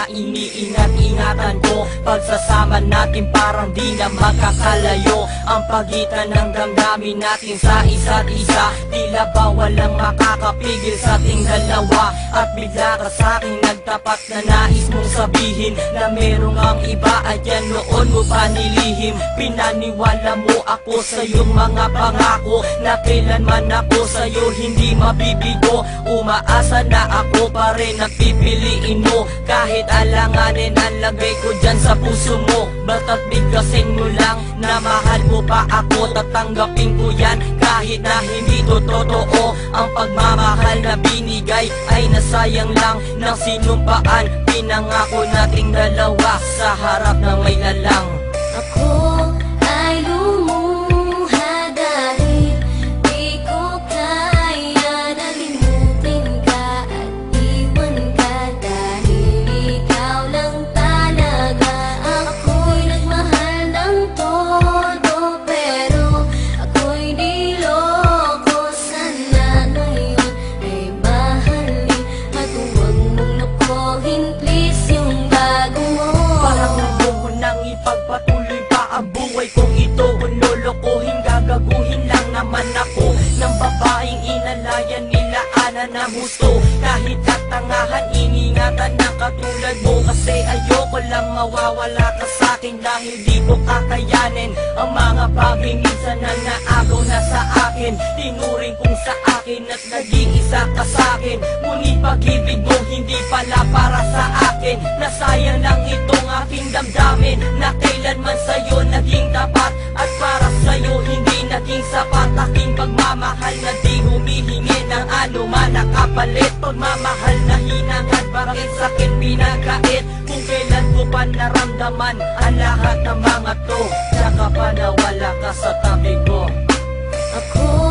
iniingat-ingatan ko. Pagsasama natin parang di na magkakalayo ang pagitan ng damdamin natin sa isa't isa. Tila ba walang makakapigil sa ating dalawa. At bigla ka sa'king nagtapat na nais mong sabihin na merong ang iba at yan noon mo pa nilihim. Pinaniwala mo ako sa iyong mga pangako na kailanman ako sa'yo hindi mabibigo. Umaasa na ako pa rin ang pipiliin mo kahit alanganin ang lagay ko dyan sa puso mo. Bata't bigkasin mo lang na mahal mo pa ako. Tatanggapin ko yan kahit na hindi to totoo. Ang pagmamahal na binigay ay nasayang lang ng sinumpaan. Pinangako nating dalawa sa harap ng may lalang. Ako ay lumuha dahil di ko kaya na limutin ka at iwan ka. Dahil ikaw lang talaga. Ako'y nagmahal ng todo pero ako'y niloko. Sana ngayon ay mahalin at huwag mong lokohin please yung bago mo. Parang gusto ko nang ipagpatuloy pa ang buhay kong ito. Kung lolokohin, gagaguhin lang naman ako ng babaeng inalayan nila ana na gusto. Kahit katangahan, iningatan ng katulad mo. Kasi ayoko lang mawawala ka sa'kin dahil di ko kakayanin ang mga bagay minsan na naagaw na sa akin. Tinuring kong sa akin at naging isa ka sa'kin. Ngunit pag-ibig mo hindi pala para sa akin. Nasayang lang itong aking damdamin na kailanman sa'yo naging tapat. At para sa'yo hindi naging sapat aking pagmamahal na di humihingi ng anuman na kapalit. Pagmamahal na hinangad bakit sa'kin pinagkait kung kailan ko pa naramdaman ang lahat ng mga to. Tsaka pa nawala ka sa tabi ko. Ako